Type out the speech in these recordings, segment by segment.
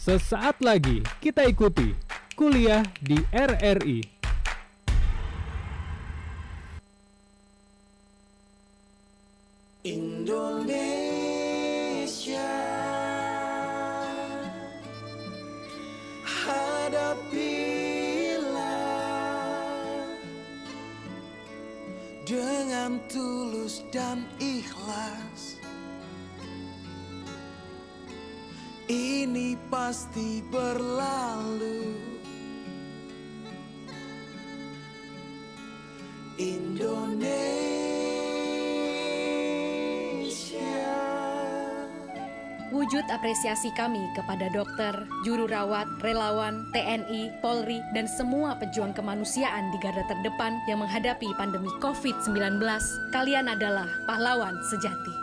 Sesaat lagi kita ikuti kuliah di RRI. Indonesia, hadapilah dengan tulus dan ikhlas. Ini pasti berlalu. Indonesia. Wujud apresiasi kami kepada dokter, juru rawat, relawan, TNI, Polri, dan semua pejuang kemanusiaan di garda terdepan yang menghadapi pandemi COVID-19. Kalian adalah pahlawan sejati.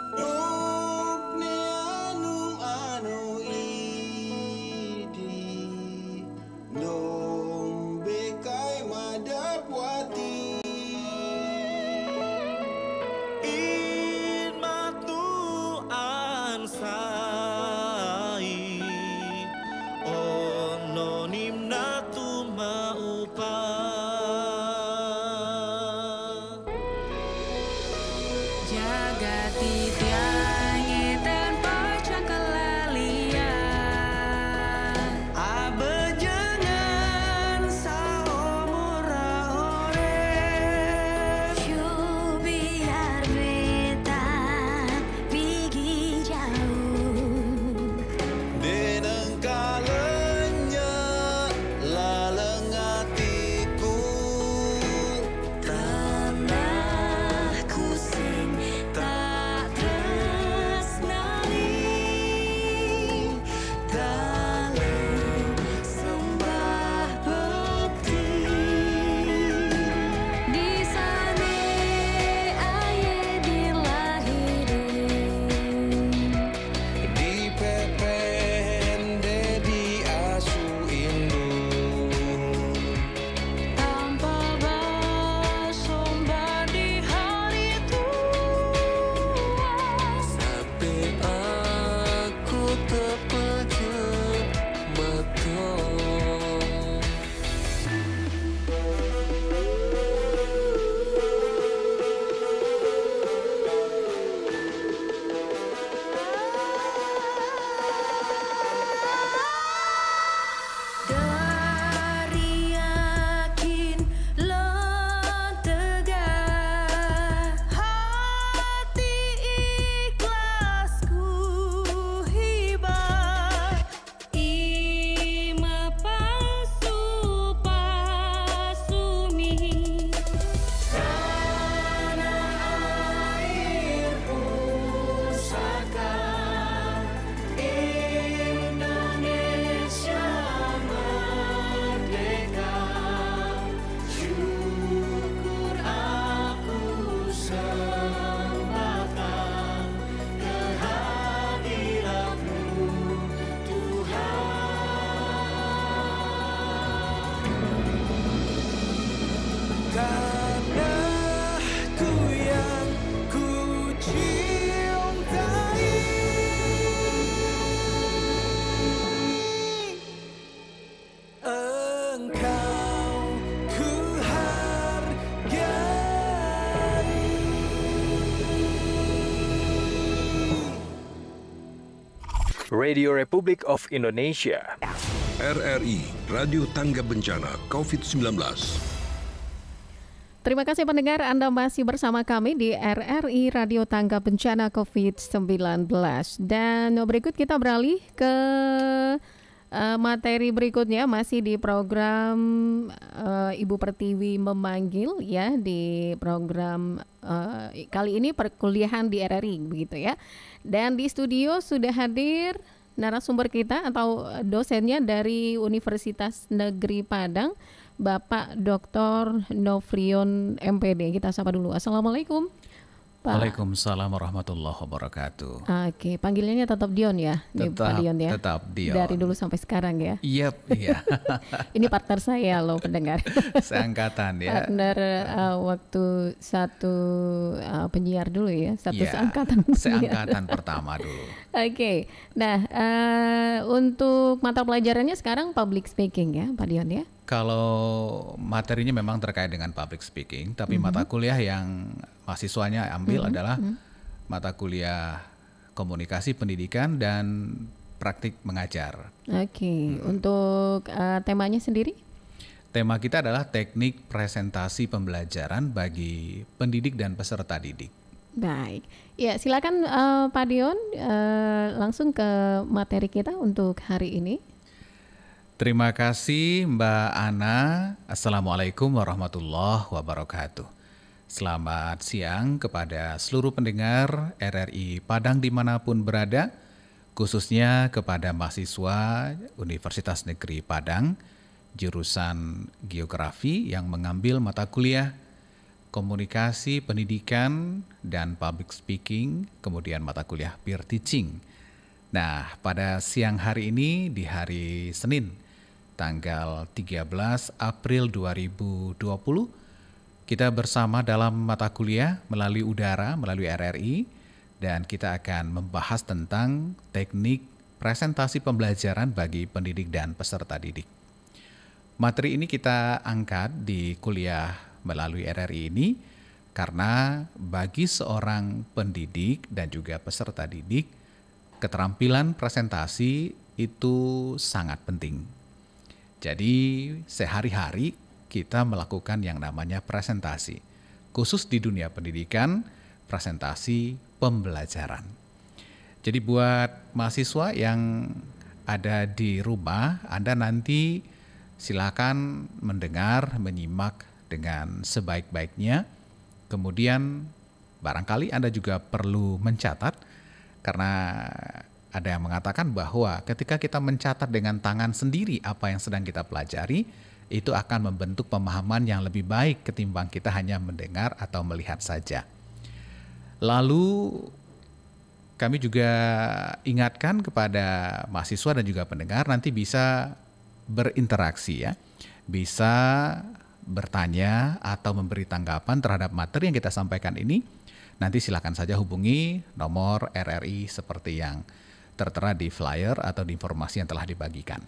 Radio Republik of Indonesia. RRI, Radio Tangga Bencana COVID-19. Terima kasih pendengar, Anda masih bersama kami di RRI Radio Tangga Bencana COVID-19. Dan berikut kita beralih ke materi berikutnya, masih di program Ibu Pertiwi memanggil ya, di program kali ini perkuliahan di RRI begitu ya. Dan di studio sudah hadir narasumber kita atau dosennya dari Universitas Negeri Padang, Bapak Dr. Novrion MPD. Kita sapa dulu. Assalamualaikum. Pak. Waalaikumsalam warahmatullahi wabarakatuh. Oke, panggilannya tetap Dion ya, nih, Pak Dion ya. Tetap Dion. Dari dulu sampai sekarang ya. Iya. Ini partner saya loh pendengar. Seangkatan ya. Partner waktu satu penyiar dulu ya, satu Ya, seangkatan. seangkatan pertama dulu. Oke, nah untuk mata pelajarannya sekarang public speaking ya, Pak Dion ya. Kalau materinya memang terkait dengan public speaking, tapi mata kuliah yang mahasiswanya ambil adalah mata kuliah komunikasi pendidikan dan praktik mengajar. Oke, untuk temanya sendiri? Tema kita adalah teknik presentasi pembelajaran bagi pendidik dan peserta didik. Baik, ya silakan Pak Dion langsung ke materi kita untuk hari ini. Terima kasih Mbak Ana. Assalamualaikum warahmatullahi wabarakatuh. Selamat siang kepada seluruh pendengar RRI Padang dimanapun berada, khususnya kepada mahasiswa Universitas Negeri Padang, jurusan Geografi yang mengambil mata kuliah Komunikasi Pendidikan dan Public Speaking, kemudian mata kuliah Peer Teaching. Nah, pada siang hari ini di hari Senin, tanggal 13 April 2020, kita bersama dalam mata kuliah melalui udara, melalui RRI, dan kita akan membahas tentang teknik presentasi pembelajaran bagi pendidik dan peserta didik. Materi ini kita angkat di kuliah melalui RRI ini karena bagi seorang pendidik dan juga peserta didik, keterampilan presentasi itu sangat penting. Jadi sehari-hari kita melakukan yang namanya presentasi. Khusus di dunia pendidikan, presentasi pembelajaran. Jadi buat mahasiswa yang ada di rumah, Anda nanti silakan mendengar, menyimak dengan sebaik-baiknya. Kemudian barangkali Anda juga perlu mencatat, karena ada yang mengatakan bahwa ketika kita mencatat dengan tangan sendiri apa yang sedang kita pelajari, itu akan membentuk pemahaman yang lebih baik ketimbang kita hanya mendengar atau melihat saja. Lalu kami juga ingatkan kepada mahasiswa dan juga pendengar nanti bisa berinteraksi ya, bisa bertanya atau memberi tanggapan terhadap materi yang kita sampaikan ini. Nanti silakan saja hubungi nomor RRI seperti yang tertera di flyer atau di informasi yang telah dibagikan.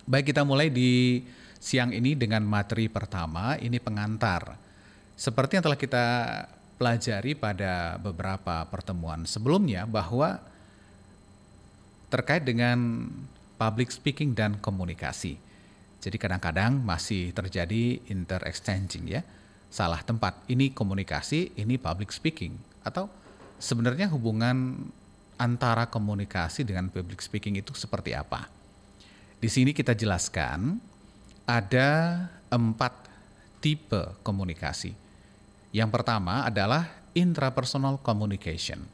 Baik, kita mulai di siang ini dengan materi pertama, ini pengantar. Seperti yang telah kita pelajari pada beberapa pertemuan sebelumnya bahwa terkait dengan public speaking dan komunikasi. Jadi kadang-kadang masih terjadi inter-exchanging ya. Salah tempat, ini komunikasi, ini public speaking. Atau sebenarnya hubungan antara komunikasi dengan public speaking itu seperti apa? Di sini kita jelaskan ada 4 tipe komunikasi. Yang pertama adalah intrapersonal communication.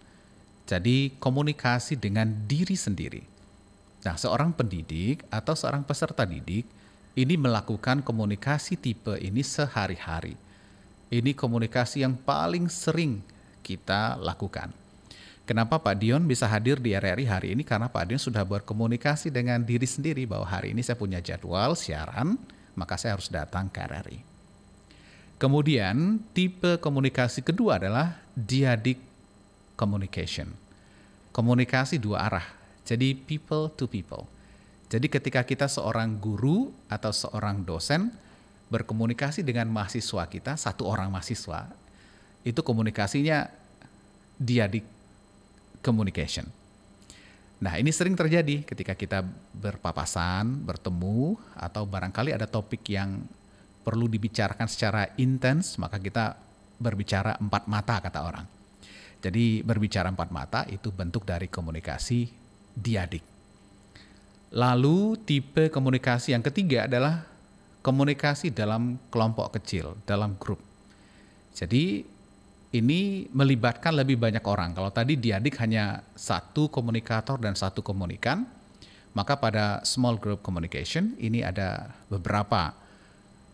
Jadi komunikasi dengan diri sendiri. Nah, seorang pendidik atau seorang peserta didik ini melakukan komunikasi tipe ini sehari-hari. Ini komunikasi yang paling sering kita lakukan. Kenapa Pak Dion bisa hadir di RRI hari ini? Karena Pak Dion sudah berkomunikasi dengan diri sendiri bahwa hari ini saya punya jadwal siaran, maka saya harus datang ke RRI. Kemudian tipe komunikasi kedua adalah dyadic communication. Komunikasi dua arah, jadi people to people. Jadi ketika kita seorang guru atau seorang dosen berkomunikasi dengan mahasiswa kita, satu orang mahasiswa, itu komunikasinya dyadic communication. Nah, ini sering terjadi ketika kita berpapasan, bertemu, atau barangkali ada topik yang perlu dibicarakan secara intens, maka kita berbicara 4 mata kata orang. Jadi berbicara 4 mata itu bentuk dari komunikasi dyadic. Lalu tipe komunikasi yang ketiga adalah komunikasi dalam kelompok kecil, dalam grup. Jadi ini melibatkan lebih banyak orang. Kalau tadi dyadic hanya satu komunikator dan satu komunikan, maka pada small group communication ini ada beberapa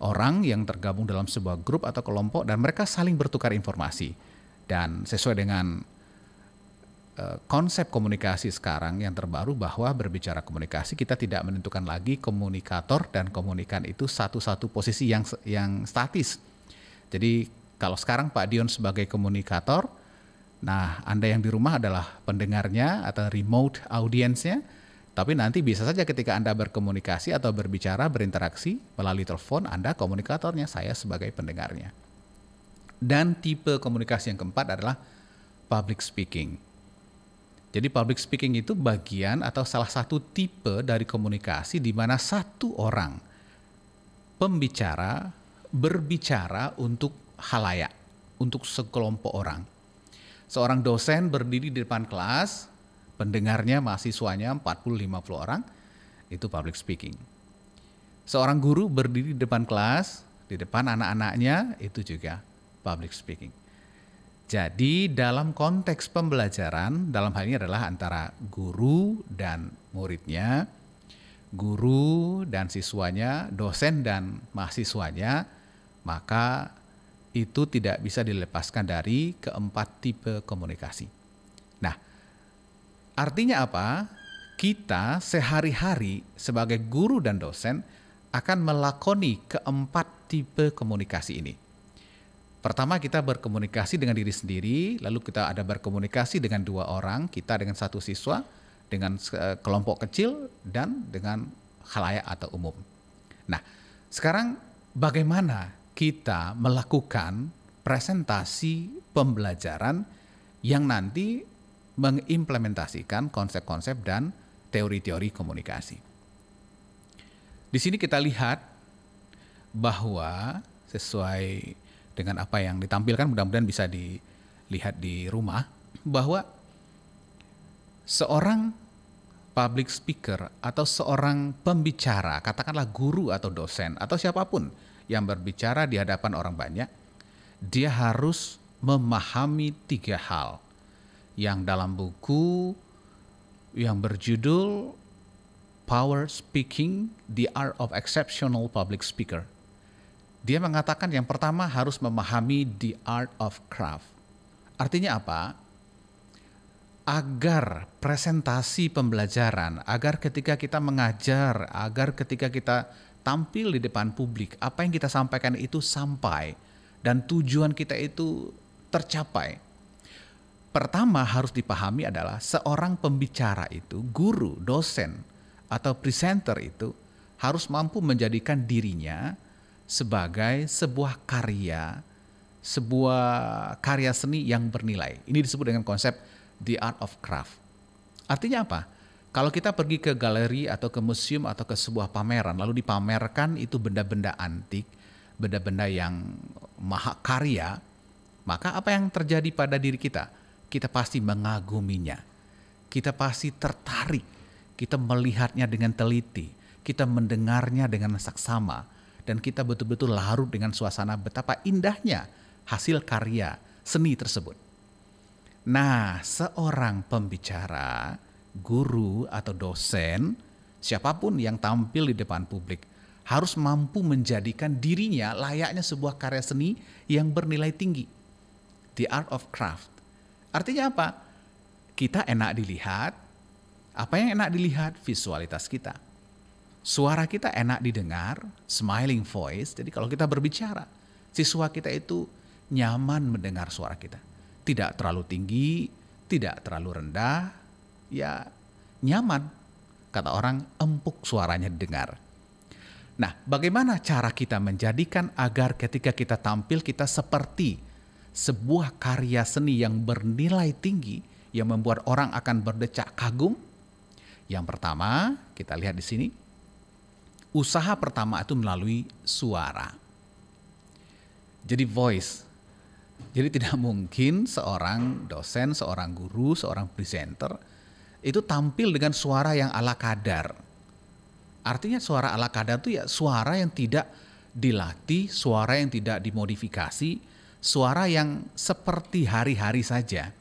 orang yang tergabung dalam sebuah grup atau kelompok dan mereka saling bertukar informasi. Dan sesuai dengan konsep komunikasi sekarang yang terbaru bahwa berbicara komunikasi kita tidak menentukan lagi komunikator dan komunikan itu satu-satu posisi yang statis. Jadi kalau sekarang Pak Dion sebagai komunikator, nah Anda yang di rumah adalah pendengarnya atau remote audience-nya, tapi nanti bisa saja ketika Anda berkomunikasi atau berbicara, berinteraksi melalui telepon, Anda komunikatornya, saya sebagai pendengarnya. Dan tipe komunikasi yang keempat adalah public speaking. Jadi public speaking itu bagian atau salah satu tipe dari komunikasi di mana satu orang pembicara berbicara untuk khalayak, untuk sekelompok orang. Seorang dosen berdiri di depan kelas, pendengarnya mahasiswanya 40-50 orang, itu public speaking. Seorang guru berdiri di depan kelas, di depan anak-anaknya, itu juga public speaking. Jadi dalam konteks pembelajaran, dalam hal ini adalah antara guru dan muridnya, guru dan siswanya, dosen dan mahasiswanya, maka itu tidak bisa dilepaskan dari keempat tipe komunikasi. Nah, artinya apa? Kita sehari-hari sebagai guru dan dosen akan melakoni keempat tipe komunikasi ini. Pertama, kita berkomunikasi dengan diri sendiri, lalu kita ada berkomunikasi dengan dua orang, kita dengan satu siswa, dengan kelompok kecil, dan dengan khalayak atau umum. Nah, sekarang bagaimana kita melakukan presentasi pembelajaran yang nanti mengimplementasikan konsep-konsep dan teori-teori komunikasi. Di sini kita lihat bahwa sesuai dengan apa yang ditampilkan, mudah-mudahan bisa dilihat di rumah, bahwa seorang public speaker atau seorang pembicara, katakanlah guru atau dosen atau siapapun yang berbicara di hadapan orang banyak, dia harus memahami 3 hal yang dalam buku yang berjudul Power Speaking, The Art of Exceptional Public Speaker. Dia mengatakan yang pertama harus memahami the art of craft. Artinya apa? Agar presentasi pembelajaran, agar ketika kita mengajar, agar ketika kita tampil di depan publik, apa yang kita sampaikan itu sampai dan tujuan kita itu tercapai. Pertama harus dipahami adalah seorang pembicara itu, guru, dosen, atau presenter itu harus mampu menjadikan dirinya sebagai sebuah karya seni yang bernilai. Ini disebut dengan konsep the art of craft. Artinya apa? Kalau kita pergi ke galeri atau ke museum atau ke sebuah pameran, lalu dipamerkan itu benda-benda antik, benda-benda yang mahakarya, maka apa yang terjadi pada diri kita? Kita pasti mengaguminya. Kita pasti tertarik. Kita melihatnya dengan teliti. Kita mendengarnya dengan saksama. Dan kita betul-betul larut dengan suasana betapa indahnya hasil karya seni tersebut. Nah, seorang pembicara, guru atau dosen, siapapun yang tampil di depan publik, harus mampu menjadikan dirinya layaknya sebuah karya seni yang bernilai tinggi. The art of craft. Artinya apa? Kita enak dilihat. Apa yang enak dilihat? Visualitas kita. Suara kita enak didengar, smiling voice. Jadi kalau kita berbicara, siswa kita itu nyaman mendengar suara kita. Tidak terlalu tinggi, tidak terlalu rendah, ya nyaman. Kata orang, empuk suaranya didengar. Nah, bagaimana cara kita menjadikan agar ketika kita tampil kita seperti sebuah karya seni yang bernilai tinggi, yang membuat orang akan berdecak kagum? Yang pertama, kita lihat di sini. Usaha pertama itu melalui suara. Jadi voice. Jadi tidak mungkin seorang dosen, seorang guru, seorang presenter itu tampil dengan suara yang ala kadar. Artinya suara ala kadar itu ya suara yang tidak dilatih, suara yang tidak dimodifikasi, suara yang seperti hari-hari saja.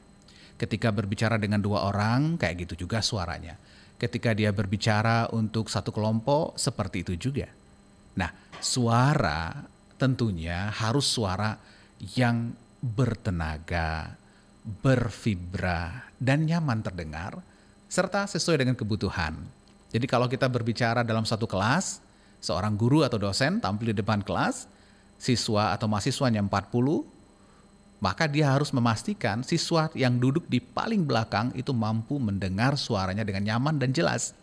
Ketika berbicara dengan 2 orang, kayak gitu juga suaranya. Ketika dia berbicara untuk satu kelompok, seperti itu juga. Nah, suara tentunya harus suara yang bertenaga, bervibra, dan nyaman terdengar, serta sesuai dengan kebutuhan. Jadi kalau kita berbicara dalam satu kelas, seorang guru atau dosen tampil di depan kelas, siswa atau mahasiswanya 40, maka dia harus memastikan siswa yang duduk di paling belakang itu mampu mendengar suaranya dengan nyaman dan jelas.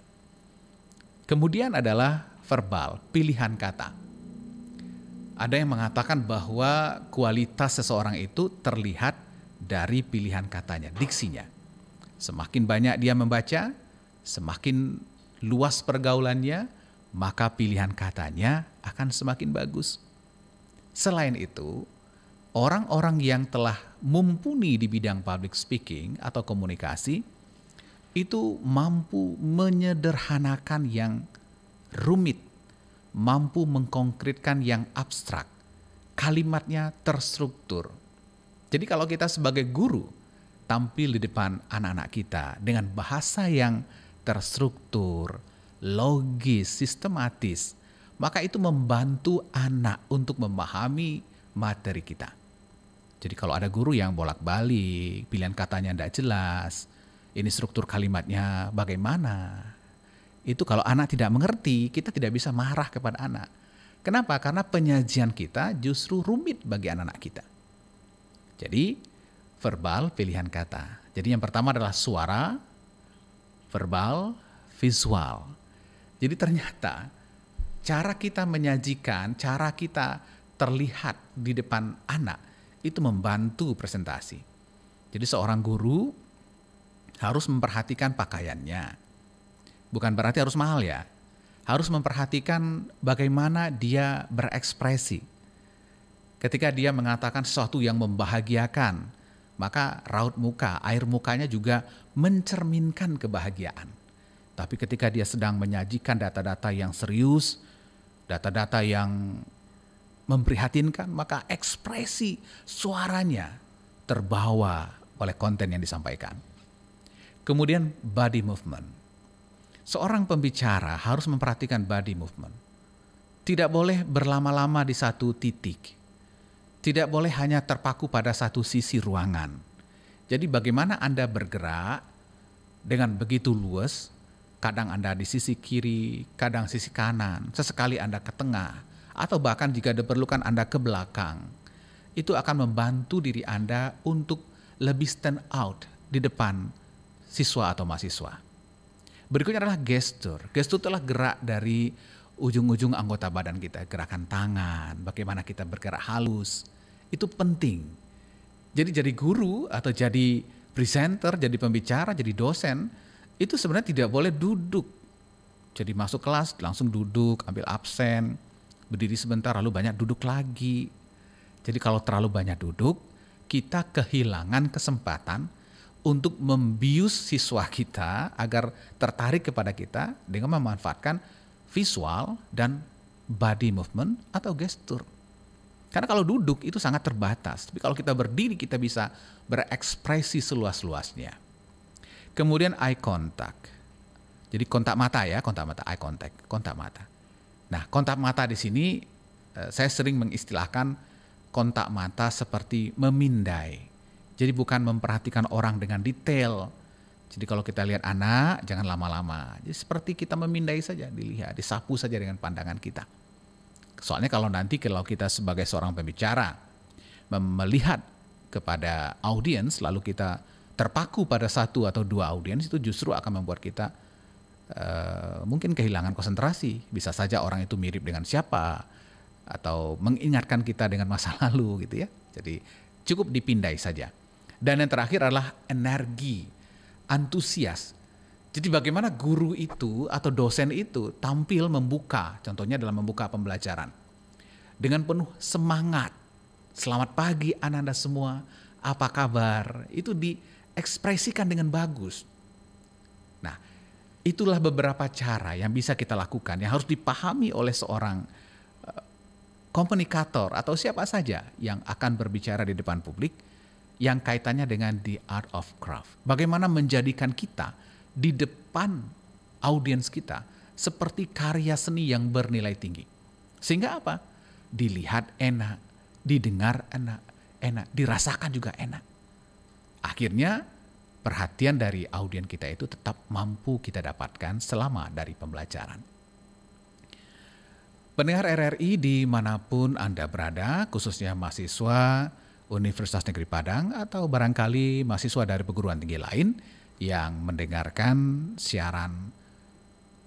Kemudian adalah verbal, pilihan kata. Ada yang mengatakan bahwa kualitas seseorang itu terlihat dari pilihan katanya, diksinya. Semakin banyak dia membaca, semakin luas pergaulannya, maka pilihan katanya akan semakin bagus. Selain itu, orang-orang yang telah mumpuni di bidang public speaking atau komunikasi itu mampu menyederhanakan yang rumit, mampu mengkonkretkan yang abstrak, kalimatnya terstruktur. Jadi kalau kita sebagai guru tampil di depan anak-anak kita dengan bahasa yang terstruktur, logis, sistematis, maka itu membantu anak untuk memahami materi kita. Jadi kalau ada guru yang bolak-balik, pilihan katanya tidak jelas, ini struktur kalimatnya bagaimana, itu kalau anak tidak mengerti, kita tidak bisa marah kepada anak. Kenapa? Karena penyajian kita justru rumit bagi anak-anak kita. Jadi verbal, pilihan kata. Jadi yang pertama adalah suara, verbal, visual. Jadi ternyata cara kita menyajikan, cara kita terlihat di depan anak itu membantu presentasi. Jadi seorang guru harus memperhatikan pakaiannya. Bukan berarti harus mahal ya. Harus memperhatikan bagaimana dia berekspresi. Ketika dia mengatakan sesuatu yang membahagiakan, maka raut muka, air mukanya juga mencerminkan kebahagiaan. Tapi ketika dia sedang menyajikan data-data yang serius, data-data yang memprihatinkan, maka ekspresi suaranya terbawa oleh konten yang disampaikan. Kemudian body movement. Seorang pembicara harus memperhatikan body movement. Tidak boleh berlama-lama di satu titik. Tidak boleh hanya terpaku pada satu sisi ruangan. Jadi bagaimana Anda bergerak dengan begitu luas, kadang Anda di sisi kiri, kadang sisi kanan, sesekali Anda ke tengah, atau bahkan jika diperlukan Anda ke belakang. Itu akan membantu diri Anda untuk lebih stand out di depan siswa atau mahasiswa. Berikutnya adalah gestur. Gestur adalah gerak dari ujung-ujung anggota badan kita, gerakan tangan, bagaimana kita bergerak halus, itu penting. Jadi guru atau jadi presenter, jadi pembicara, jadi dosen, itu sebenarnya tidak boleh duduk. Jadi masuk kelas langsung duduk, ambil absen, berdiri sebentar lalu banyak duduk lagi. Jadi kalau terlalu banyak duduk, kita kehilangan kesempatan untuk membius siswa kita agar tertarik kepada kita dengan memanfaatkan visual dan body movement atau gestur. Karena kalau duduk itu sangat terbatas, tapi kalau kita berdiri kita bisa berekspresi seluas-luasnya. Kemudian eye contact. Jadi kontak mata ya, kontak mata, eye contact, kontak mata. Nah, kontak mata di sini saya sering mengistilahkan kontak mata seperti memindai. Jadi bukan memperhatikan orang dengan detail. Jadi kalau kita lihat anak, jangan lama-lama. Jadi seperti kita memindai saja, dilihat, disapu saja dengan pandangan kita. Soalnya kalau nanti kalau kita sebagai seorang pembicara melihat kepada audiens, lalu kita terpaku pada satu atau dua audiens, itu justru akan membuat kita mungkin kehilangan konsentrasi. Bisa saja orang itu mirip dengan siapa, atau mengingatkan kita dengan masa lalu gitu ya. Jadi cukup dipindai saja. Dan yang terakhir adalah energi, antusias. Jadi bagaimana guru itu atau dosen itu tampil membuka, contohnya dalam membuka pembelajaran. Dengan penuh semangat. Selamat pagi anak-anak semua, apa kabar? Itu diekspresikan dengan bagus. Nah, itulah beberapa cara yang bisa kita lakukan, yang harus dipahami oleh seorang komunikator atau siapa saja yang akan berbicara di depan publik, yang kaitannya dengan the art of craft. Bagaimana menjadikan kita di depan audiens kita seperti karya seni yang bernilai tinggi. Sehingga apa? Dilihat enak, didengar enak, enak, dirasakan juga enak. Akhirnya perhatian dari audiens kita itu tetap mampu kita dapatkan selama dari pembelajaran. Pendengar RRI dimanapun Anda berada, khususnya mahasiswa Universitas Negeri Padang atau barangkali mahasiswa dari perguruan tinggi lain yang mendengarkan siaran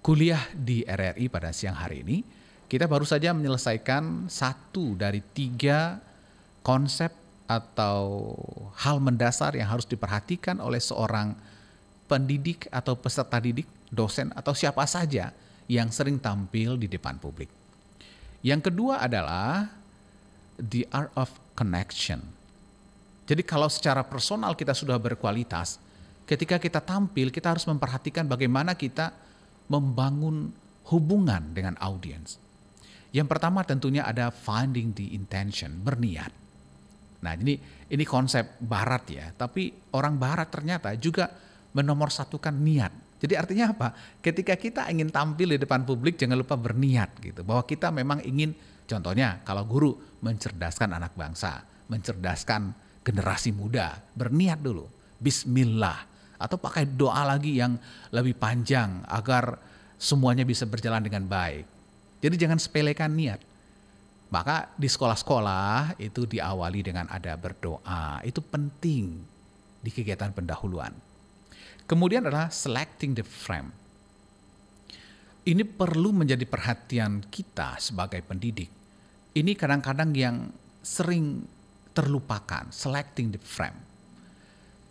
kuliah di RRI pada siang hari ini, kita baru saja menyelesaikan 1 dari 3 konsep atau hal mendasar yang harus diperhatikan oleh seorang pendidik atau peserta didik, dosen atau siapa saja yang sering tampil di depan publik. Yang kedua adalah the art of connection. Jadi kalau secara personal kita sudah berkualitas, ketika kita tampil kita harus memperhatikan bagaimana kita membangun hubungan dengan audiens. Yang pertama tentunya ada finding the intention, berniat. Nah ini konsep barat ya, tapi orang barat ternyata juga menomorsatukan niat. Jadi artinya apa? Ketika kita ingin tampil di depan publik jangan lupa berniat gitu. Bahwa kita memang ingin, contohnya kalau guru mencerdaskan anak bangsa, mencerdaskan generasi muda, berniat dulu. Bismillah. Atau pakai doa lagi yang lebih panjang agar semuanya bisa berjalan dengan baik. Jadi jangan sepelekan niat. Maka di sekolah-sekolah itu diawali dengan ada berdoa. Itu penting di kegiatan pendahuluan. Kemudian adalah selecting the frame. Ini perlu menjadi perhatian kita sebagai pendidik. Ini kadang-kadang yang sering terlupakan, selecting the frame.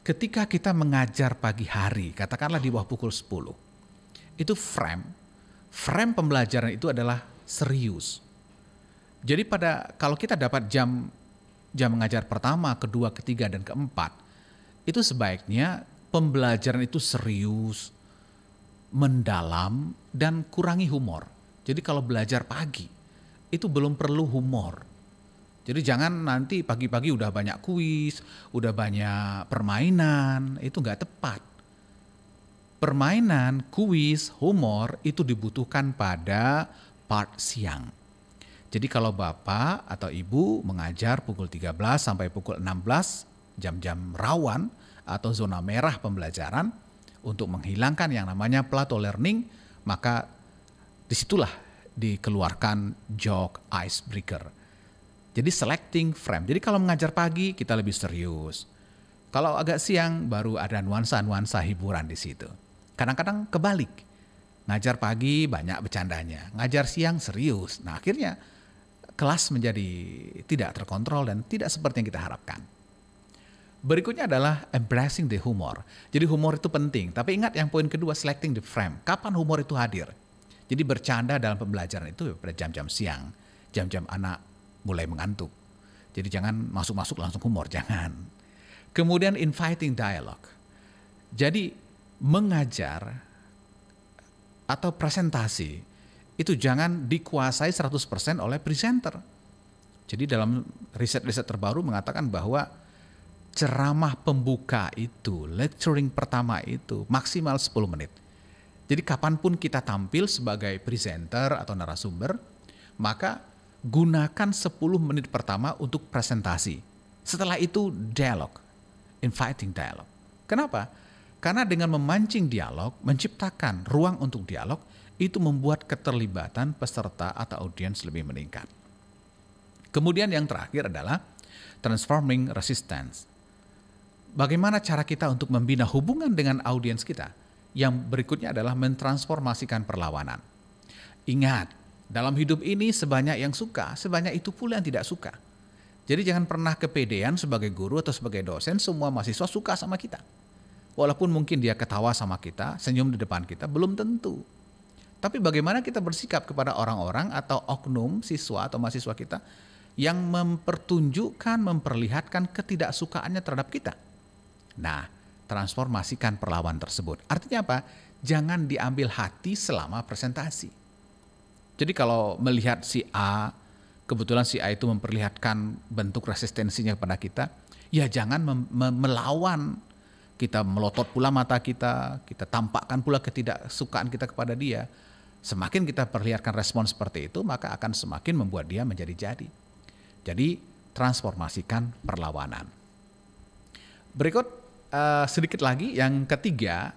Ketika kita mengajar pagi hari, katakanlah di bawah pukul 10, itu frame pembelajaran itu adalah serius. Jadi kalau kita dapat jam mengajar pertama, kedua, ketiga, dan keempat, itu sebaiknya pembelajaran itu serius, mendalam, dan kurangi humor. Jadi kalau belajar pagi, itu belum perlu humor. Jadi jangan nanti pagi-pagi udah banyak kuis, udah banyak permainan, itu nggak tepat. Permainan, kuis, humor itu dibutuhkan pada part siang. Jadi kalau Bapak atau Ibu mengajar pukul 13 sampai pukul 16, jam-jam rawan atau zona merah pembelajaran untuk menghilangkan yang namanya plateau learning, maka disitulah dikeluarkan joke icebreaker. Jadi selecting frame. Jadi kalau mengajar pagi kita lebih serius. Kalau agak siang baru ada nuansa-nuansa hiburan di situ. Kadang-kadang kebalik. Ngajar pagi banyak bercandanya, ngajar siang serius. Nah akhirnya kelas menjadi tidak terkontrol dan tidak seperti yang kita harapkan. Berikutnya adalah embracing the humor. Jadi humor itu penting, tapi ingat yang poin kedua, selecting the frame. Kapan humor itu hadir? Jadi bercanda dalam pembelajaran itu pada jam-jam siang, jam-jam anak mulai mengantuk. Jadi jangan masuk-masuk langsung humor, jangan. Kemudian inviting dialogue. Jadi mengajar atau presentasi itu jangan dikuasai 100% oleh presenter. Jadi dalam riset-riset terbaru mengatakan bahwa ceramah pembuka itu, lecturing pertama itu maksimal 10 menit. Jadi kapanpun kita tampil sebagai presenter atau narasumber, maka gunakan 10 menit pertama untuk presentasi. Setelah itu dialog, inviting dialog. Kenapa? Karena dengan memancing dialog, menciptakan ruang untuk dialog, itu membuat keterlibatan peserta atau audiens lebih meningkat. Kemudian yang terakhir adalah transforming resistance. Bagaimana cara kita untuk membina hubungan dengan audiens kita? Yang berikutnya adalah mentransformasikan perlawanan. Ingat, dalam hidup ini sebanyak yang suka, sebanyak itu pula yang tidak suka. Jadi jangan pernah kepedean sebagai guru atau sebagai dosen, semua mahasiswa suka sama kita. Walaupun mungkin dia ketawa sama kita, senyum di depan kita, belum tentu. Tapi bagaimana kita bersikap kepada orang-orang atau oknum siswa atau mahasiswa kita yang mempertunjukkan, memperlihatkan ketidaksukaannya terhadap kita. Nah, transformasikan perlawanan tersebut. Artinya apa? Jangan diambil hati selama presentasi. Jadi kalau melihat si A, kebetulan si A itu memperlihatkan bentuk resistensinya kepada kita, ya jangan melawan. Kita melotot pula mata kita tampakkan pula ketidaksukaan kita kepada dia. Semakin kita perlihatkan respon seperti itu, maka akan semakin membuat dia menjadi-jadi. Jadi transformasikan perlawanan. Berikut sedikit lagi, yang ketiga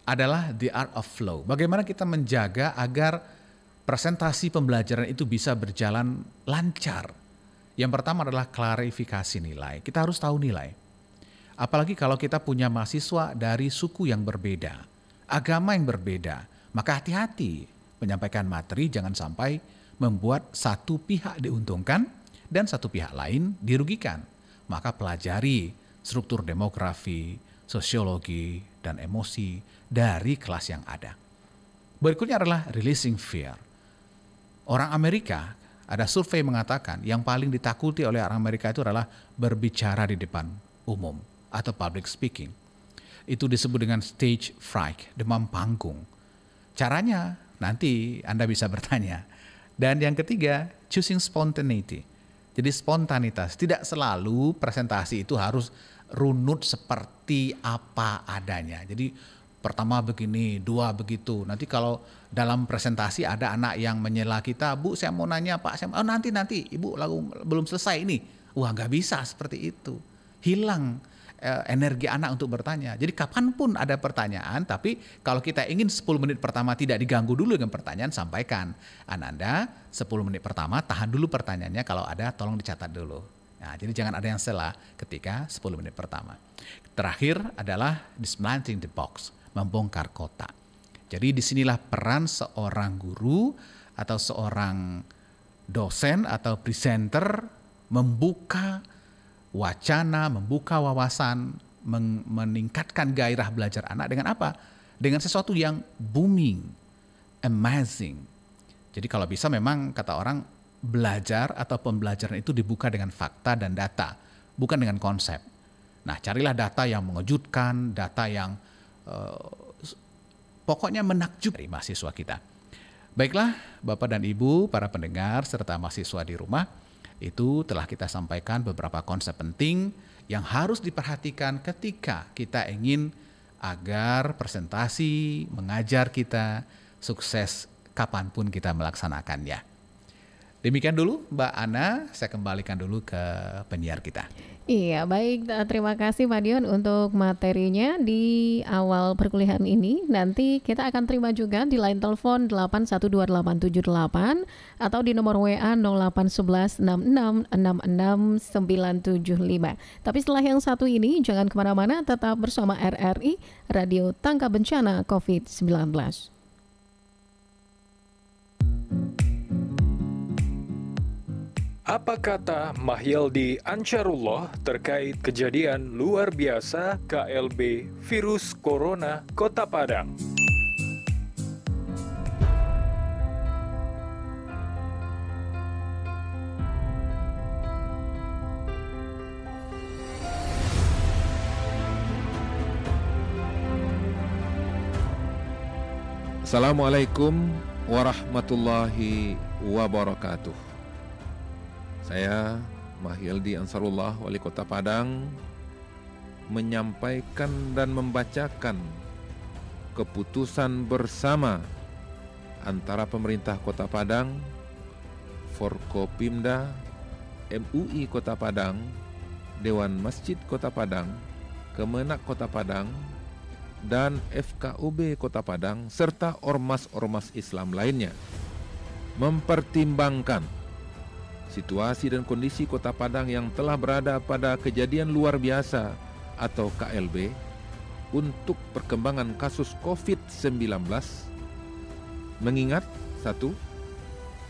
adalah the art of flow. Bagaimana kita menjaga agar presentasi pembelajaran itu bisa berjalan lancar. Yang pertama adalah klarifikasi nilai. Kita harus tahu nilai. Apalagi kalau kita punya mahasiswa dari suku yang berbeda, agama yang berbeda, maka hati-hati menyampaikan materi, jangan sampai membuat satu pihak diuntungkan dan satu pihak lain dirugikan. Maka pelajari struktur demografi, sosiologi, dan emosi dari kelas yang ada. Berikutnya adalah releasing fear. Orang Amerika, ada survei mengatakan yang paling ditakuti oleh orang Amerika itu adalah berbicara di depan umum atau public speaking. Itu disebut dengan stage fright, demam panggung. Caranya nanti Anda bisa bertanya. Dan yang ketiga, choosing spontaneity. Jadi spontanitas, tidak selalu presentasi itu harus runut seperti apa adanya. Jadi pertama begini, dua begitu. Nanti kalau dalam presentasi ada anak yang menyela kita, Bu saya mau nanya Pak, nanti Ibu lagu belum selesai ini. Wah nggak bisa seperti itu. Hilang energi anak untuk bertanya. Jadi kapanpun ada pertanyaan, tapi kalau kita ingin 10 menit pertama tidak diganggu dulu dengan pertanyaan, sampaikan. Anda 10 menit pertama tahan dulu pertanyaannya, kalau ada tolong dicatat dulu. Nah, jadi jangan ada yang salah ketika 10 menit pertama. Terakhir adalah dismantling the box, membongkar kotak. Jadi disinilah peran seorang guru atau seorang dosen atau presenter membuka wacana, membuka wawasan, meningkatkan gairah belajar anak dengan apa? Dengan sesuatu yang booming, amazing. Jadi kalau bisa memang kata orang belajar atau pembelajaran itu dibuka dengan fakta dan data, bukan dengan konsep. Nah, carilah data yang mengejutkan, data yang pokoknya menakjub dari mahasiswa kita. Baiklah, Bapak dan Ibu, para pendengar serta mahasiswa di rumah, itu telah kita sampaikan beberapa konsep penting yang harus diperhatikan ketika kita ingin agar presentasi mengajar kita sukses kapanpun kita melaksanakannya. Demikian dulu Mbak Ana, saya kembalikan dulu ke penyiar kita. Iya, baik. Terima kasih Pak Dion untuk materinya di awal perkuliahan ini. Nanti kita akan terima juga di line telepon 812878 atau di nomor WA 0811666695. Tapi setelah yang satu ini, jangan kemana-mana, tetap bersama RRI, Radio Tangga Bencana COVID-19. Apa kata Mahyildi Ansarullah terkait kejadian luar biasa KLB virus corona Kota Padang? Assalamualaikum warahmatullahi wabarakatuh. Saya Mahyildi Ansarullah, Wali Kota Padang, menyampaikan dan membacakan keputusan bersama antara pemerintah Kota Padang, Forkopimda, MUI Kota Padang, Dewan Masjid Kota Padang, Kemenak Kota Padang, dan FKUB Kota Padang, serta ormas-ormas Islam lainnya, mempertimbangkan situasi dan kondisi Kota Padang yang telah berada pada kejadian luar biasa atau KLB untuk perkembangan kasus COVID-19, mengingat 1.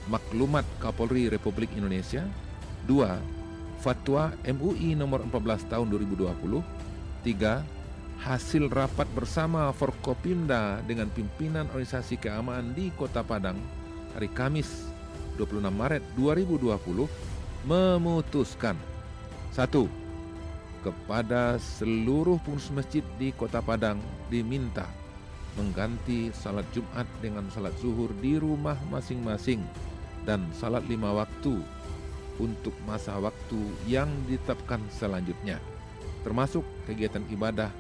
Maklumat Kapolri Republik Indonesia, 2. Fatwa MUI nomor 14 tahun 2020, 3. Hasil rapat bersama Forkopimda dengan pimpinan organisasi keagamaan di Kota Padang hari Kamis 26 Maret 2020 memutuskan 1. Kepada seluruh pengurus masjid di Kota Padang diminta mengganti salat Jumat dengan salat zuhur di rumah masing-masing dan salat 5 waktu untuk masa waktu yang ditetapkan selanjutnya, termasuk kegiatan ibadah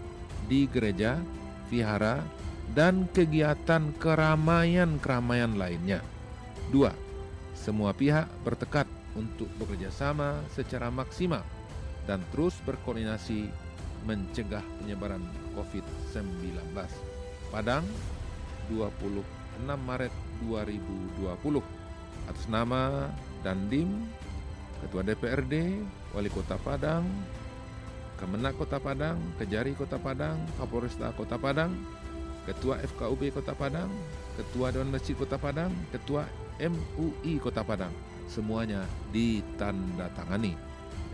di gereja, vihara, dan kegiatan keramaian-keramaian lainnya. 2. Semua pihak bertekad untuk bekerja sama secara maksimal dan terus berkoordinasi mencegah penyebaran COVID-19. Padang, 26 Maret 2020. Atas nama Dandim, Ketua DPRD, Wali Kota Padang, Kemenak Kota Padang, Kejari Kota Padang, Kapolresta Kota Padang, Ketua FKUB Kota Padang, Ketua Dewan Masjid Kota Padang, Ketua MUI Kota Padang, semuanya ditandatangani.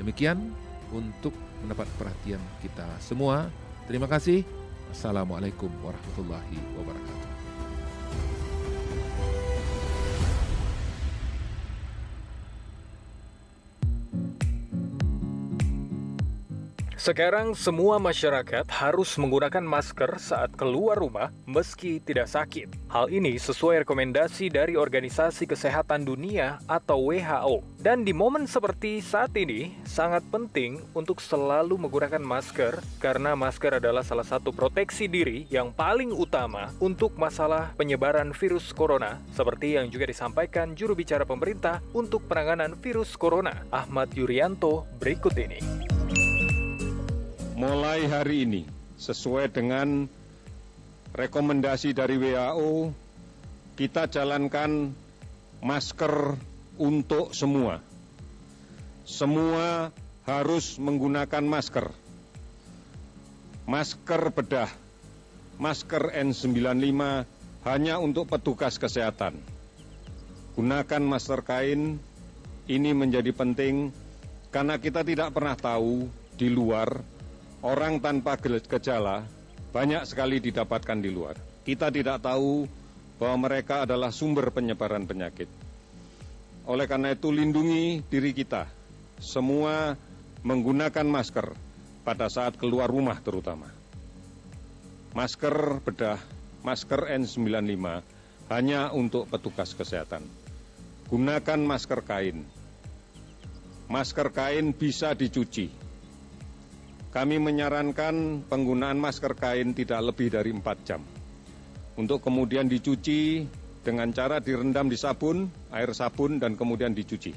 Demikian untuk mendapat perhatian kita semua. Terima kasih. Assalamualaikum warahmatullahi wabarakatuh. Sekarang semua masyarakat harus menggunakan masker saat keluar rumah meski tidak sakit. Hal ini sesuai rekomendasi dari Organisasi Kesehatan Dunia atau WHO. Dan di momen seperti saat ini, sangat penting untuk selalu menggunakan masker karena masker adalah salah satu proteksi diri yang paling utama untuk masalah penyebaran virus corona, seperti yang juga disampaikan juru bicara pemerintah untuk penanganan virus corona, Ahmad Yuryanto, berikut ini. Mulai hari ini, sesuai dengan rekomendasi dari WHO, kita jalankan masker untuk semua. Semua harus menggunakan masker. Masker bedah, masker N95 hanya untuk petugas kesehatan. Gunakan masker kain, ini menjadi penting karena kita tidak pernah tahu di luar orang tanpa gejala banyak sekali didapatkan di luar. Kita tidak tahu bahwa mereka adalah sumber penyebaran penyakit. Oleh karena itu, lindungi diri kita. Semua menggunakan masker pada saat keluar rumah terutama. Masker bedah, masker N95 hanya untuk petugas kesehatan. Gunakan masker kain. Masker kain bisa dicuci. Kami menyarankan penggunaan masker kain tidak lebih dari 4 jam. Untuk kemudian dicuci dengan cara direndam di sabun, air sabun, dan kemudian dicuci.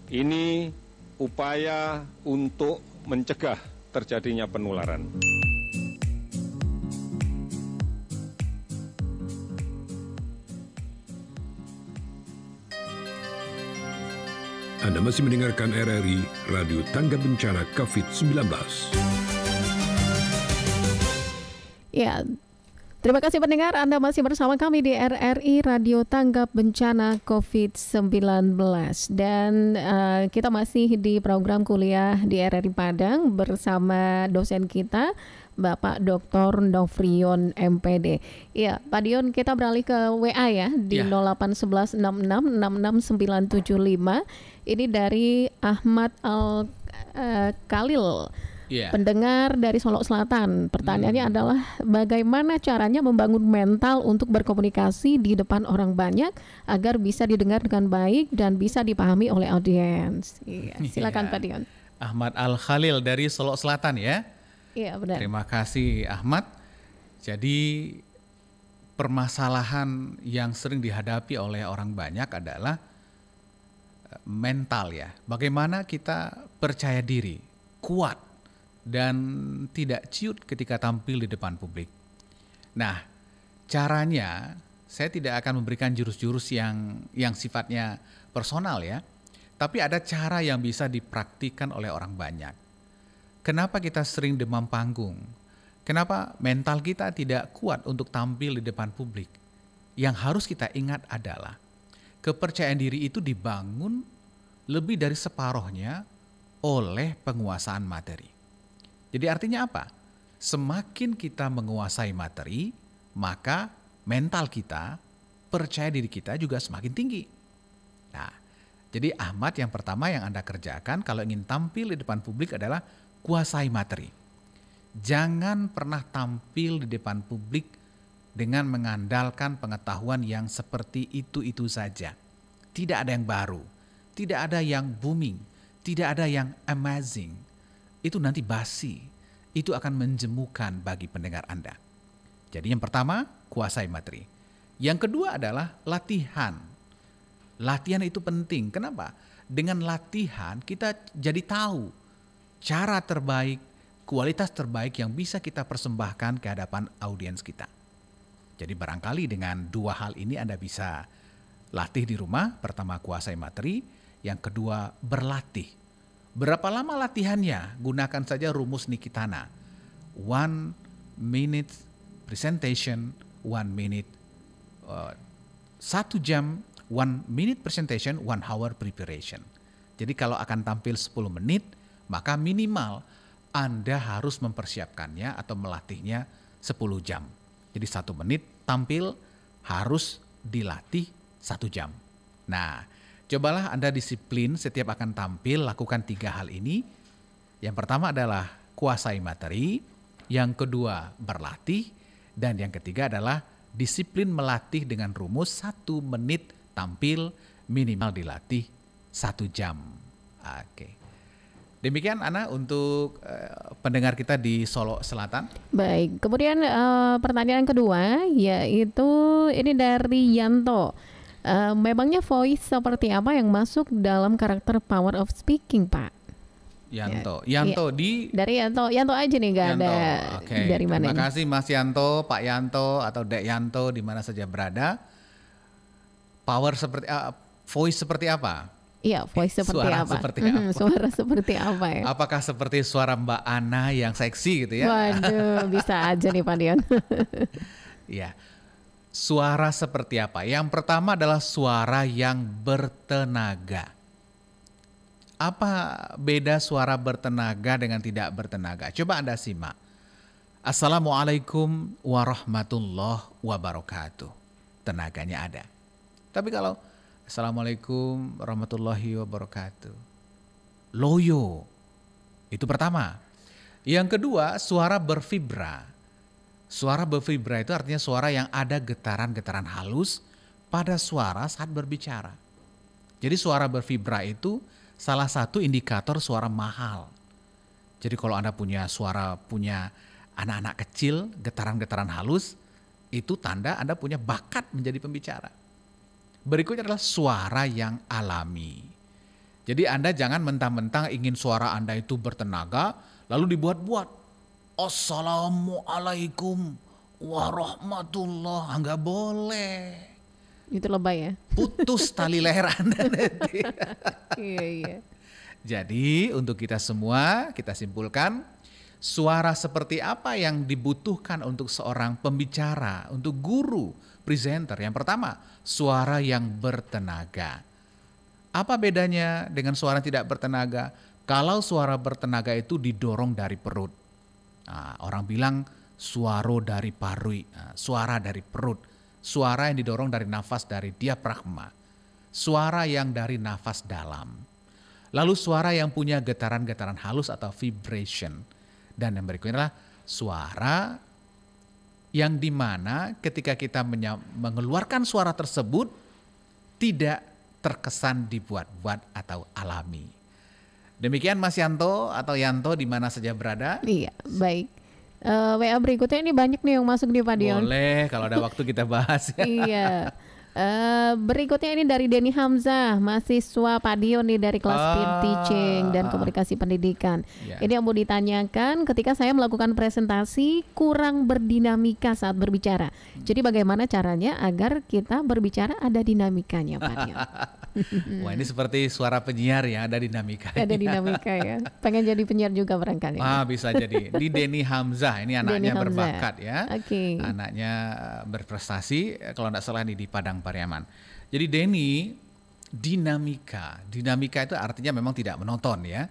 Ini upaya untuk mencegah terjadinya penularan. Anda masih mendengarkan RRI Radio Tangga Bencana COVID-19. Ya, terima kasih pendengar, Anda masih bersama kami di RRI Radio Tanggap Bencana COVID-19. Dan kita masih di program kuliah di RRI Padang bersama dosen kita, Bapak Dr. Nofrion MPD. Ya, Pak Dion, kita beralih ke WA ya di 08116666975. Ini dari Ahmad Al-Khalil. Pendengar dari Solok Selatan. Pertanyaannya adalah bagaimana caranya membangun mental untuk berkomunikasi di depan orang banyak agar bisa didengar dengan baik dan bisa dipahami oleh audiens. Silakan Pak Dion. Ahmad Al-Khalil dari Solok Selatan ya. Iya, benar. Terima kasih Ahmad. Jadi permasalahan yang sering dihadapi oleh orang banyak adalah mental ya. Bagaimana kita percaya diri, kuat, dan tidak ciut ketika tampil di depan publik. Nah, caranya saya tidak akan memberikan jurus-jurus yang sifatnya personal ya. Tapi ada cara yang bisa dipraktikkan oleh orang banyak. Kenapa kita sering demam panggung? Kenapa mental kita tidak kuat untuk tampil di depan publik? Yang harus kita ingat adalah kepercayaan diri itu dibangun lebih dari separuhnya oleh penguasaan materi. Jadi artinya apa? Semakin kita menguasai materi, maka mental kita, percaya diri kita juga semakin tinggi. Nah, jadi Ahmad, yang pertama yang Anda kerjakan kalau ingin tampil di depan publik adalah kuasai materi. Jangan pernah tampil di depan publik dengan mengandalkan pengetahuan yang seperti itu saja. Tidak ada yang baru, tidak ada yang booming, tidak ada yang amazing. Itu nanti basi, itu akan menjemukan bagi pendengar Anda. Jadi yang pertama, kuasai materi. Yang kedua adalah latihan. Latihan itu penting. Kenapa? dengan latihan kita jadi tahu cara terbaik, kualitas terbaik yang bisa kita persembahkan ke hadapan audiens kita. Jadi barangkali dengan dua hal ini Anda bisa latih di rumah. Pertama, kuasai materi. Yang kedua, berlatih. Berapa lama latihannya? Gunakan saja rumus Nikitana. 1 minute presentation, 1 minute 1 jam, 1 minute presentation, 1 hour preparation. Jadi kalau akan tampil 10 menit, maka minimal Anda harus mempersiapkannya atau melatihnya 10 jam. Jadi 1 menit tampil harus dilatih 1 jam. Nah, cobalah Anda disiplin setiap akan tampil, lakukan 3 hal ini. Yang pertama adalah kuasai materi, yang kedua berlatih, dan yang ketiga adalah disiplin melatih dengan rumus 1 menit tampil, minimal dilatih 1 jam. Oke. Demikian Ana untuk pendengar kita di Solo Selatan. Baik, kemudian pertanyaan kedua yaitu ini dari Yanto. Memangnya voice seperti apa yang masuk dalam karakter power of speaking, Pak? Yanto dari Yanto aja nih, nggak ada dari mana. Terima kasih Mas Yanto, Pak Yanto atau Dek Yanto di mana saja berada. Power seperti voice seperti apa? Iya, voice seperti suara apa? Seperti apa? Suara seperti apa ya? Apakah seperti suara Mbak Ana yang seksi gitu ya? Waduh, bisa aja nih Pak Dion. Iya. Suara seperti apa? Yang pertama adalah suara yang bertenaga. Apa beda suara bertenaga dengan tidak bertenaga? Coba Anda simak. Assalamualaikum warahmatullahi wabarakatuh. Tenaganya ada. Tapi kalau Assalamualaikum warahmatullahi wabarakatuh, loyo. Itu pertama. Yang kedua, suara bervibra. Suara bervibra itu artinya suara yang ada getaran-getaran halus pada suara saat berbicara. Jadi suara bervibra itu salah satu indikator suara mahal. Jadi kalau Anda punya anak-anak kecil, getaran-getaran halus, itu tanda Anda punya bakat menjadi pembicara. Berikutnya adalah suara yang alami. Jadi Anda jangan mentang-mentang ingin suara Anda itu bertenaga, lalu dibuat-buat. Assalamualaikum warahmatullahi, enggak boleh. Itu lebay ya? Putus tali leher Anda nanti. Iya. Jadi untuk kita semua, kita simpulkan, suara seperti apa yang dibutuhkan untuk seorang pembicara, untuk guru, presenter. Yang pertama, suara yang bertenaga. Apa bedanya dengan suara tidak bertenaga? Kalau suara bertenaga itu didorong dari perut. Nah, orang bilang suara dari parui, suara dari perut. Suara yang didorong dari nafas dari diafragma. Suara yang dari nafas dalam. Lalu suara yang punya getaran-getaran halus atau vibration. Dan yang berikutnya adalah suara yang dimana ketika kita mengeluarkan suara tersebut tidak terkesan dibuat-buat atau alami. Demikian Mas Yanto atau Yanto di mana saja berada. Iya, baik. WA berikutnya ini banyak nih yang masuk di Pak Dion. Boleh, kalau ada waktu kita bahas. Iya. Berikutnya ini dari Denny Hamzah, mahasiswa Pak Dion nih dari kelas Peer Teaching dan Komunikasi Pendidikan. Ya. Ini yang mau ditanyakan, ketika saya melakukan presentasi kurang berdinamika saat berbicara. Jadi bagaimana caranya agar kita berbicara ada dinamikanya, Pak Dion? Wah, ini seperti suara penyiar ya, ada dinamika. Ada dinamika ya. Pengen jadi penyiar juga barangkali. Bisa jadi. Di Denny Hamzah, ini anaknya berbakat ya. Oke. Anaknya berprestasi, kalau tidak salah ini di Padang Pariaman. Jadi Denny, dinamika itu artinya memang tidak monoton ya.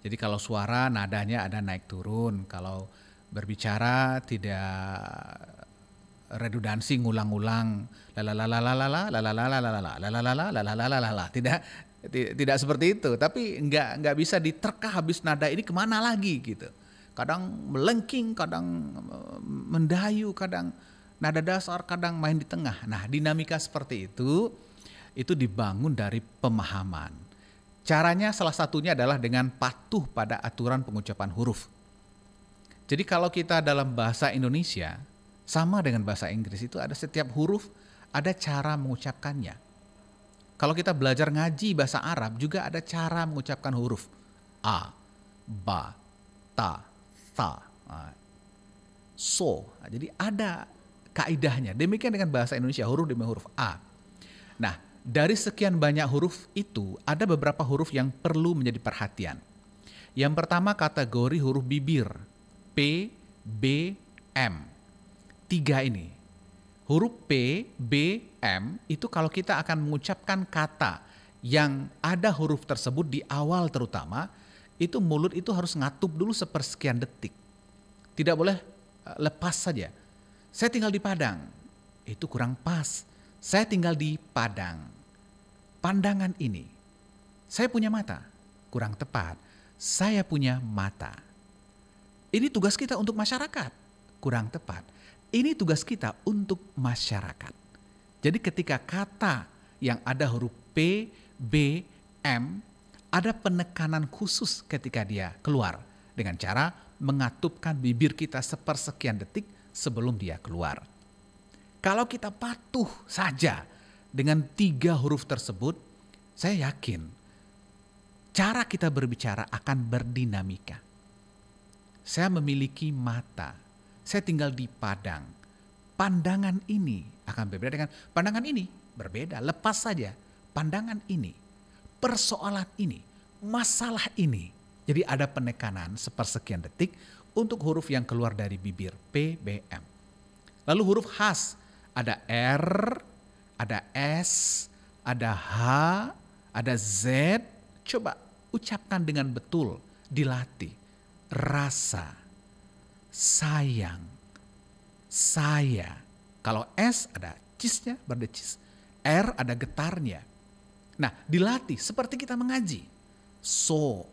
Jadi kalau suara nadanya ada naik turun, kalau berbicara tidak redundansi ngulang-ngulang tidak seperti itu, tapi nggak bisa diterka habis nada ini kemana lagi gitu. Kadang melengking, kadang mendayu, kadang nada dasar, kadang main di tengah. Nah, dinamika seperti itu dibangun dari pemahaman. Caranya salah satunya adalah dengan patuh pada aturan pengucapan huruf. Jadi kalau kita dalam bahasa Indonesia sama dengan bahasa Inggris itu ada setiap huruf ada cara mengucapkannya. Kalau kita belajar ngaji bahasa Arab juga ada cara mengucapkan huruf. A, ba, ta, tha, so. Jadi ada kaidahnya. Demikian dengan bahasa Indonesia, huruf demi huruf A. Nah, dari sekian banyak huruf itu, ada beberapa huruf yang perlu menjadi perhatian. Yang pertama kategori huruf bibir. P, B, M. 3 ini. Huruf P, B, M itu kalau kita akan mengucapkan kata yang ada huruf tersebut di awal terutama, itu mulut itu harus ngatup dulu sepersekian detik. Tidak boleh lepas saja. Saya tinggal di Padang, itu kurang pas. Saya tinggal di Padang. Pandangan ini. Saya punya mata, kurang tepat. Saya punya mata. Ini tugas kita untuk masyarakat, kurang tepat. Ini tugas kita untuk masyarakat. Jadi ketika kata yang ada huruf P, B, M, ada penekanan khusus ketika dia keluar dengan cara mengatupkan bibir kita sepersekian detik sebelum dia keluar. Kalau kita patuh saja dengan 3 huruf tersebut, saya yakin cara kita berbicara akan berdinamika. Saya memiliki mata, saya tinggal di Padang. Pandangan ini akan berbeda dengan pandangan ini, berbeda, lepas saja. Pandangan ini, persoalan ini, masalah ini. Jadi ada penekanan sepersekian detik untuk huruf yang keluar dari bibir P, B, M. Lalu huruf khas, ada R, ada S, ada H, ada Z. Coba ucapkan dengan betul, dilatih. Rasa, sayang, saya. Kalau S ada cisnya, berdecis. R ada getarnya. Nah, dilatih seperti kita mengaji. So,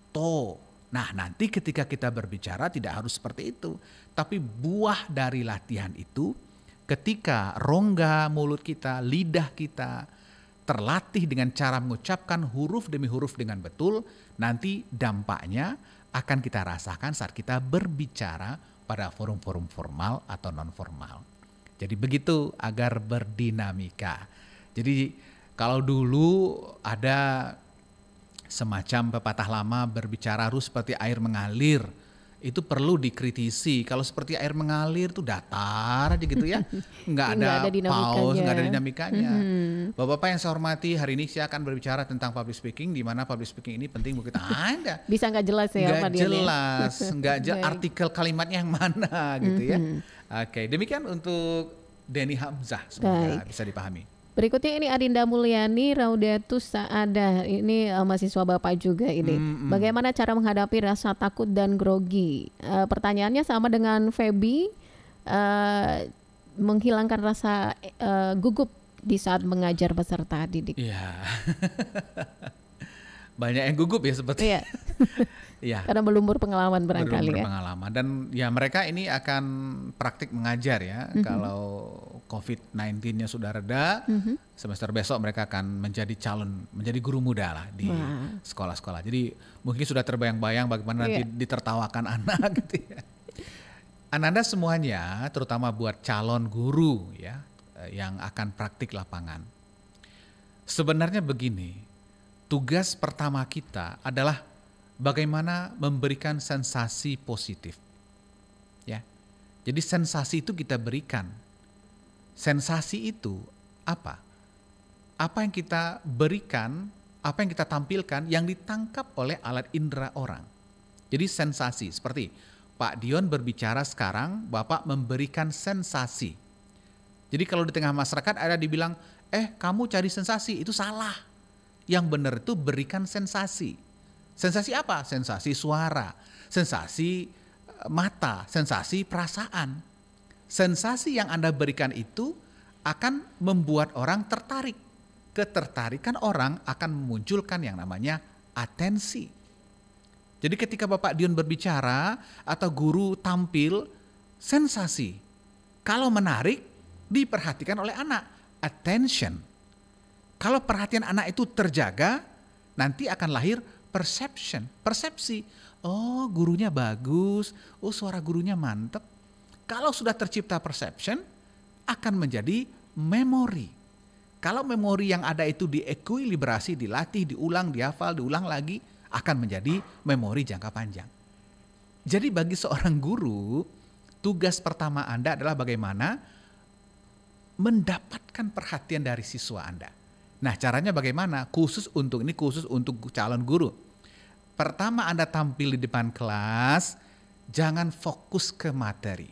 to. Nah, nanti ketika kita berbicara tidak harus seperti itu. Tapi buah dari latihan itu ketika rongga mulut kita, lidah kita terlatih dengan cara mengucapkan huruf demi huruf dengan betul, nanti dampaknya akan kita rasakan saat kita berbicara pada forum-forum formal atau non-formal. Jadi begitu agar berdinamika. Jadi kalau dulu ada semacam pepatah lama berbicara harus seperti air mengalir, itu perlu dikritisi. Kalau seperti air mengalir tuh datar aja gitu ya, nggak ada pause, nggak ada dinamikanya. Bapak-bapak yang saya hormati, hari ini saya akan berbicara tentang public speaking, di mana public speaking ini penting buat kita. Ada. Bisa nggak jelas ya? Nggak jelas, nggak jelas artikel kalimatnya yang mana gitu ya. Oke, demikian untuk Denny Hamzah, semoga bisa dipahami. Berikutnya ini Adinda Mulyani Raudatus Saadah, ini mahasiswa Bapak juga ini. Bagaimana cara menghadapi rasa takut dan grogi? Pertanyaannya sama dengan Feby, menghilangkan rasa gugup di saat mengajar peserta didik. Iya. Banyak yang gugup ya seperti. Iya. Ya. Karena berumur pengalaman barangkali ya. Pengalaman dan ya mereka ini akan praktik mengajar ya. Kalau COVID-19-nya sudah reda, semester besok mereka akan menjadi guru muda lah di sekolah-sekolah. Jadi mungkin sudah terbayang-bayang bagaimana nanti ditertawakan anak gitu ya. Anda semuanya, terutama buat calon guru ya, yang akan praktik lapangan. Sebenarnya begini, tugas pertama kita adalah bagaimana memberikan sensasi positif. Ya. Jadi sensasi itu kita berikan. Sensasi itu apa? Apa yang kita berikan, apa yang kita tampilkan yang ditangkap oleh alat indera orang. Jadi sensasi, seperti Pak Dion berbicara sekarang, Bapak memberikan sensasi. Jadi kalau di tengah masyarakat ada dibilang, kamu cari sensasi, itu salah. Yang benar itu berikan sensasi. Sensasi apa? Sensasi suara, sensasi mata, sensasi perasaan. Sensasi yang Anda berikan itu akan membuat orang tertarik. Ketertarikan orang akan memunculkan yang namanya atensi. Jadi ketika Bapak Dion berbicara atau guru tampil, sensasi. Kalau menarik, diperhatikan oleh anak. Attention. Kalau perhatian anak itu terjaga, nanti akan lahir perception, persepsi. Oh, gurunya bagus. Oh, suara gurunya mantep. Kalau sudah tercipta perception, akan menjadi memori. Kalau memori yang ada itu diekuilibrasi, dilatih, diulang, dihafal, diulang lagi, akan menjadi memori jangka panjang. Jadi bagi seorang guru, tugas pertama Anda adalah bagaimana mendapatkan perhatian dari siswa Anda. Nah, caranya bagaimana? Khusus untuk calon guru. Pertama Anda tampil di depan kelas, jangan fokus ke materi.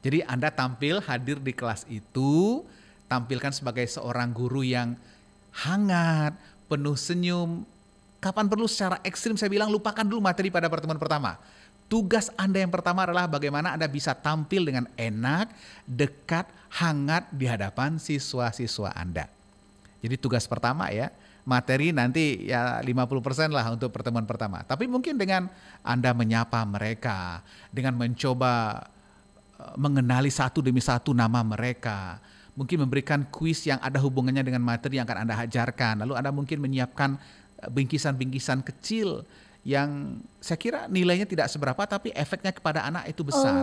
Jadi Anda tampil hadir di kelas itu, tampilkan sebagai seorang guru yang hangat, penuh senyum. Kapan perlu secara ekstrim saya bilang lupakan dulu materi pada pertemuan pertama. Tugas Anda yang pertama adalah bagaimana Anda bisa tampil dengan enak, dekat, hangat di hadapan siswa-siswa Anda. Jadi tugas pertama ya, materi nanti ya 50% lah untuk pertemuan pertama. Tapi mungkin dengan Anda menyapa mereka, dengan mencoba mengenali satu demi satu nama mereka, mungkin memberikan kuis yang ada hubungannya dengan materi yang akan Anda ajarkan. Lalu Anda mungkin menyiapkan bingkisan-bingkisan kecil yang saya kira nilainya tidak seberapa tapi efeknya kepada anak itu besar.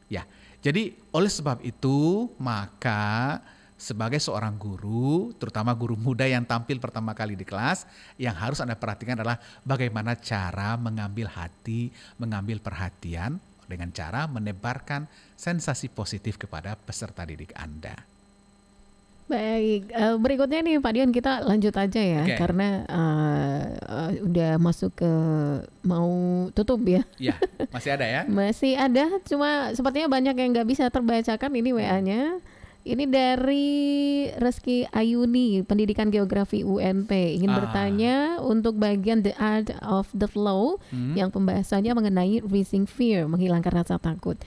Ya, jadi oleh sebab itu maka sebagai seorang guru, terutama guru muda yang tampil pertama kali di kelas, yang harus Anda perhatikan adalah bagaimana cara mengambil hati, mengambil perhatian dengan cara menebarkan sensasi positif kepada peserta didik Anda. Baik, berikutnya nih Pak Dion, kita lanjut aja ya, karena udah masuk ke mau tutup ya. Ya, masih ada ya? Masih ada, cuma sepertinya banyak yang nggak bisa terbacakan ini WA-nya. Ini dari Reski Ayuni, Pendidikan Geografi UNP, ingin bertanya untuk bagian The Art of the Flow yang pembahasannya mengenai Erasing Fear, menghilangkan rasa takut.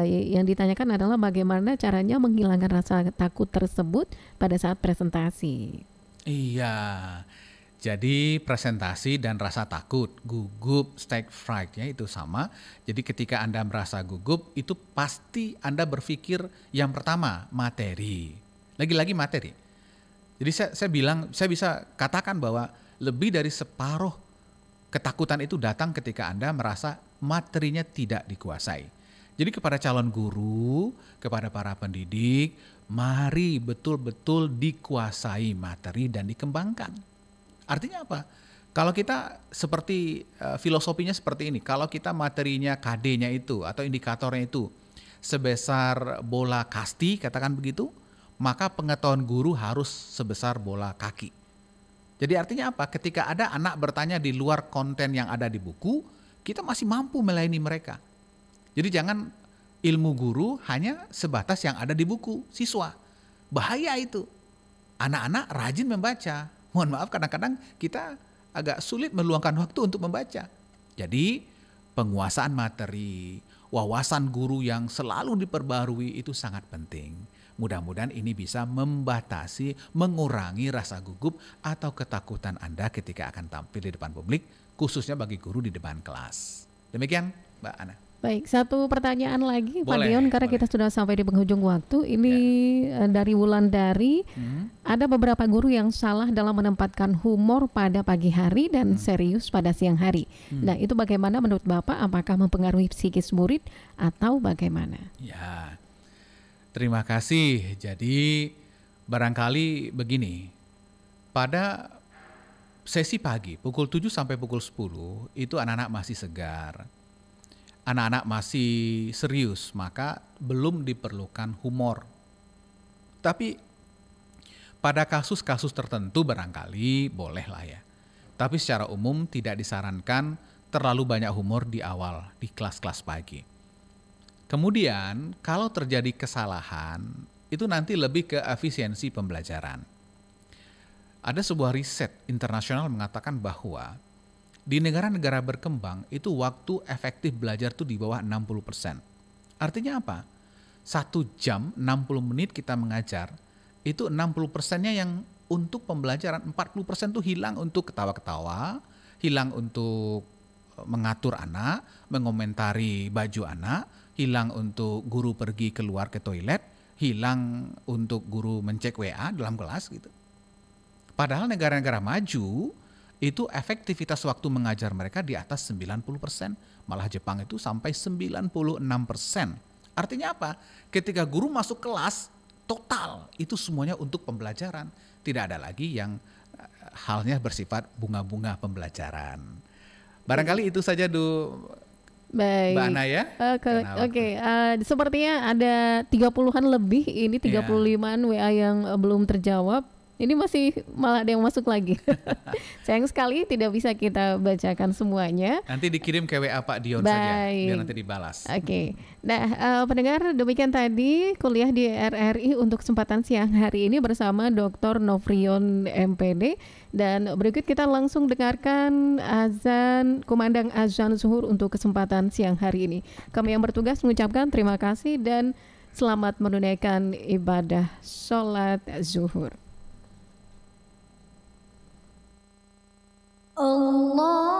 Yang ditanyakan adalah bagaimana caranya menghilangkan rasa takut tersebut pada saat presentasi. Iya, jadi presentasi dan rasa takut, gugup, stage fright-nya itu sama. Jadi ketika Anda merasa gugup, itu pasti Anda berpikir yang pertama materi. Lagi-lagi materi. Jadi saya bisa katakan bahwa lebih dari separuh ketakutan itu datang ketika Anda merasa materinya tidak dikuasai. Jadi kepada calon guru, kepada para pendidik, mari betul-betul dikuasai materi dan dikembangkan. Artinya apa? Kalau kita seperti filosofinya seperti ini, kalau kita materinya KD-nya itu atau indikatornya itu sebesar bola kasti, katakan begitu, maka pengetahuan guru harus sebesar bola kaki. Jadi artinya apa? Ketika ada anak bertanya di luar konten yang ada di buku, kita masih mampu melayani mereka. Jadi jangan ilmu guru hanya sebatas yang ada di buku siswa. Bahaya itu. Anak-anak rajin membaca. Mohon maaf kadang-kadang kita agak sulit meluangkan waktu untuk membaca. Jadi penguasaan materi, wawasan guru yang selalu diperbarui itu sangat penting. Mudah-mudahan ini bisa membatasi, mengurangi rasa gugup atau ketakutan Anda ketika akan tampil di depan publik, khususnya bagi guru di depan kelas. Demikian Mbak Ana. Baik, satu pertanyaan lagi Pak Dion, karena kita sudah sampai di penghujung waktu. Ini dari Wulandari, ada beberapa guru yang salah dalam menempatkan humor pada pagi hari dan serius pada siang hari. Nah, itu bagaimana menurut Bapak? Apakah mempengaruhi psikis murid atau bagaimana? Ya, terima kasih. Jadi barangkali begini, pada sesi pagi pukul 7 sampai pukul 10 itu anak-anak masih segar. Anak-anak masih serius, maka belum diperlukan humor. Tapi pada kasus-kasus tertentu barangkali bolehlah ya. Tapi secara umum tidak disarankan terlalu banyak humor di awal, di kelas-kelas pagi. Kemudian kalau terjadi kesalahan, itu nanti lebih ke efisiensi pembelajaran. Ada sebuah riset internasional mengatakan bahwa di negara-negara berkembang itu waktu efektif belajar tuh di bawah 60%. Artinya apa? 1 jam 60 menit kita mengajar, itu 60%-nya yang untuk pembelajaran, 40% tuh hilang untuk ketawa-ketawa, hilang untuk mengatur anak, mengomentari baju anak, hilang untuk guru pergi keluar ke toilet, hilang untuk guru mencek WA dalam kelas gitu. Padahal negara-negara maju itu efektivitas waktu mengajar mereka di atas 90%, malah Jepang itu sampai 96%. Artinya apa? Ketika guru masuk kelas, total, itu semuanya untuk pembelajaran. Tidak ada lagi yang halnya bersifat bunga-bunga pembelajaran. Barangkali itu saja Baik. Mbak Ana ya. Oke. Sepertinya ada 30-an lebih, ini 35-an WA yang belum terjawab. Ini masih malah ada yang masuk lagi. Sayang sekali tidak bisa kita bacakan semuanya. Nanti dikirim ke WA Pak Dion saja, biar nanti dibalas. Oke. Nah, pendengar, demikian tadi kuliah di RRI untuk kesempatan siang hari ini bersama Dr. Novrion MPD. Dan berikut kita langsung dengarkan kumandang azan zuhur untuk kesempatan siang hari ini. Kami yang bertugas mengucapkan terima kasih dan selamat menunaikan ibadah sholat zuhur. Allah